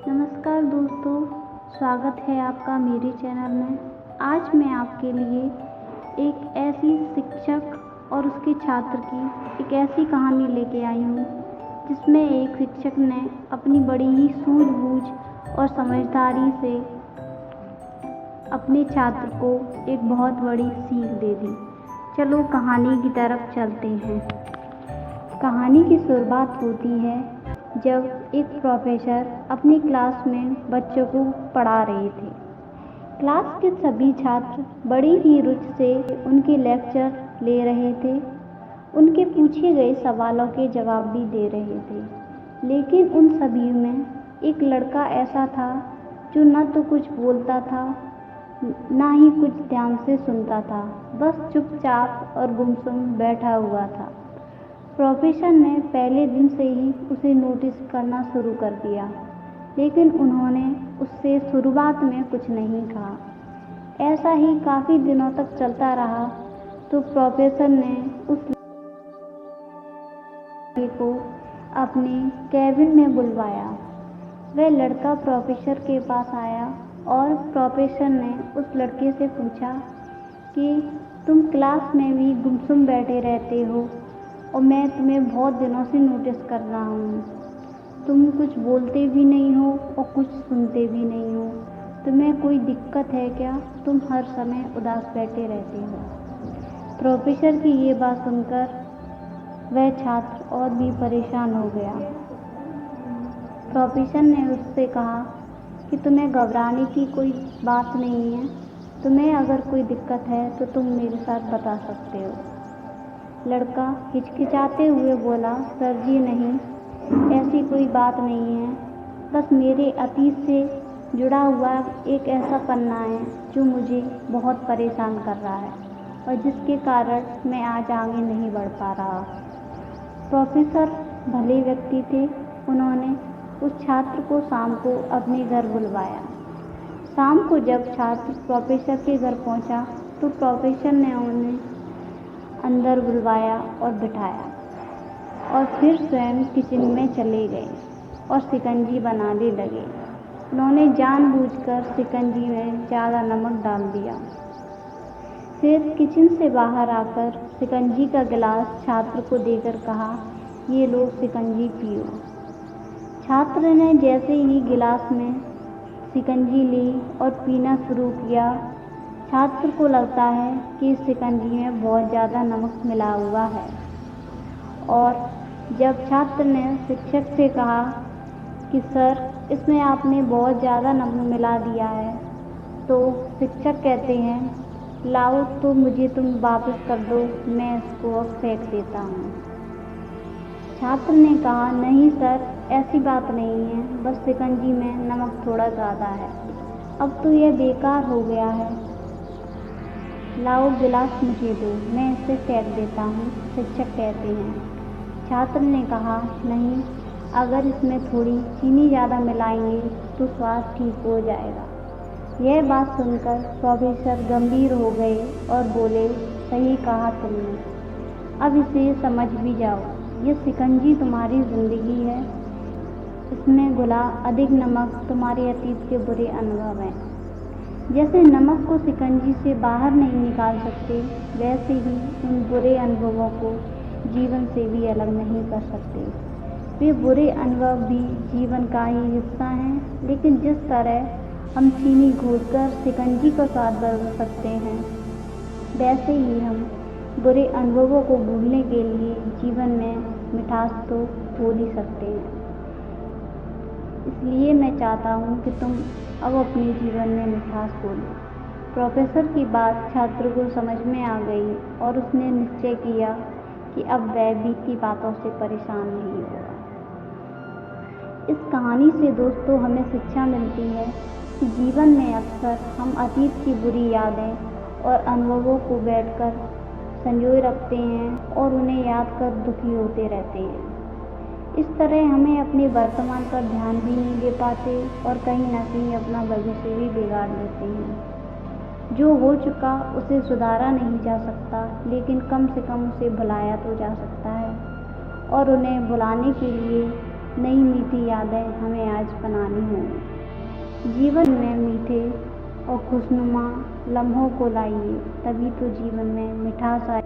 नमस्कार दोस्तों, स्वागत है आपका मेरे चैनल में। आज मैं आपके लिए एक ऐसी शिक्षक और उसके छात्र की एक ऐसी कहानी लेके आई हूँ जिसमें एक शिक्षक ने अपनी बड़ी ही सूझबूझ और समझदारी से अपने छात्र को एक बहुत बड़ी सीख दे दी। चलो कहानी की तरफ चलते हैं। कहानी की शुरुआत होती है जब एक प्रोफेसर अपनी क्लास में बच्चों को पढ़ा रहे थे। क्लास के सभी छात्र बड़ी ही रुचि से उनके लेक्चर ले रहे थे। उनके पूछे गए सवालों के जवाब भी दे रहे थे। लेकिन उन सभी में एक लड़का ऐसा था जो न तो कुछ बोलता था, ना ही कुछ ध्यान से सुनता था, बस चुपचाप और गुमसुम बैठा हुआ था। प्रोफेसर ने पहले दिन से ही उसे नोटिस करना शुरू कर दिया, लेकिन उन्होंने उससे शुरुआत में कुछ नहीं कहा। ऐसा ही काफ़ी दिनों तक चलता रहा तो प्रोफेसर ने उस लड़के को अपने कैबिन में बुलवाया। वह लड़का प्रोफेसर के पास आया और प्रोफेसर ने उस लड़के से पूछा कि तुम क्लास में भी गुमसुम बैठे रहते हो और मैं तुम्हें बहुत दिनों से नोटिस कर रहा हूँ। तुम कुछ बोलते भी नहीं हो और कुछ सुनते भी नहीं हो। तुम्हें कोई दिक्कत है क्या? तुम हर समय उदास बैठे रहते हो। प्रोफेसर की ये बात सुनकर वह छात्र और भी परेशान हो गया। प्रोफेसर ने उससे कहा कि तुम्हें घबराने की कोई बात नहीं है। तुम्हें अगर कोई दिक्कत है तो तुम मेरे साथ बता सकते हो। लड़का हिचकिचाते हुए बोला, सर जी नहीं, ऐसी कोई बात नहीं है। बस मेरे अतीत से जुड़ा हुआ एक ऐसा पन्ना है जो मुझे बहुत परेशान कर रहा है और जिसके कारण मैं आज आगे नहीं बढ़ पा रहा। प्रोफेसर भले व्यक्ति थे। उन्होंने उस छात्र को शाम को अपने घर बुलवाया। शाम को जब छात्र प्रोफेसर के घर पहुंचा तो प्रोफेसर ने उन्हें अंदर बुलवाया और बिठाया और फिर स्वयं किचन में चले गए और शिकंजी बनाने लगे। उन्होंने जानबूझकर शिकंजी में ज़्यादा नमक डाल दिया। फिर किचन से बाहर आकर शिकंजी का गिलास छात्र को देकर कहा, ये लो शिकंजी पियो। छात्र ने जैसे ही गिलास में शिकंजी ली और पीना शुरू किया, छात्र को लगता है कि इस शिकंजी में बहुत ज़्यादा नमक मिला हुआ है। और जब छात्र ने शिक्षक से कहा कि सर, इसमें आपने बहुत ज़्यादा नमक मिला दिया है, तो शिक्षक कहते हैं, लाओ तो मुझे तुम वापस कर दो, मैं इसको अब फेंक देता हूँ। छात्र ने कहा, नहीं सर, ऐसी बात नहीं है, बस शिकंजी में नमक थोड़ा ज़्यादा है। अब तो यह बेकार हो गया है। लाओ गिलास मुझे दो, मैं इसे फेंक देता हूँ, शिक्षक कहते हैं। छात्र ने कहा, नहीं, अगर इसमें थोड़ी चीनी ज़्यादा मिलाएंगे तो स्वाद ठीक हो जाएगा। यह बात सुनकर प्रोफेसर गंभीर हो गए और बोले, सही कहा तुमने, अब इसे समझ भी जाओ। यह शिकंजी तुम्हारी ज़िंदगी है। इसमें घुला अधिक नमक तुम्हारे अतीत के बुरे अनुभव हैं। जैसे नमक को शिकंजी से बाहर नहीं निकाल सकते, वैसे ही उन बुरे अनुभवों को जीवन से भी अलग नहीं कर सकते। वे बुरे अनुभव भी जीवन का ही हिस्सा हैं, लेकिन जिस तरह हम चीनी घोलकर शिकंजी का स्वाद बदल सकते हैं, वैसे ही हम बुरे अनुभवों को भूलने के लिए जीवन में मिठास तो भूल ही सकते हैं। इसलिए मैं चाहता हूँ कि तुम अब अपने जीवन में मिठास बोलो। प्रोफेसर की बात छात्र को समझ में आ गई और उसने निश्चय किया कि अब वह बीती बातों से परेशान नहीं होगा। इस कहानी से दोस्तों हमें शिक्षा मिलती है कि जीवन में अक्सर हम अतीत की बुरी यादें और अनुभवों को बैठकर संजोए रखते हैं और उन्हें याद कर दुखी होते रहते हैं। इस तरह हमें अपने वर्तमान पर ध्यान भी नहीं दे पाते और कहीं ना कहीं अपना भविष्य भी बिगाड़ देते हैं। जो हो चुका उसे सुधारा नहीं जा सकता, लेकिन कम से कम उसे भुलाया तो जा सकता है। और उन्हें भुलाने के लिए नई मीठी यादें हमें आज बनानी होंगी। जीवन में मीठे और खुशनुमा लम्हों को लाइए, तभी तो जीवन में मिठास आए।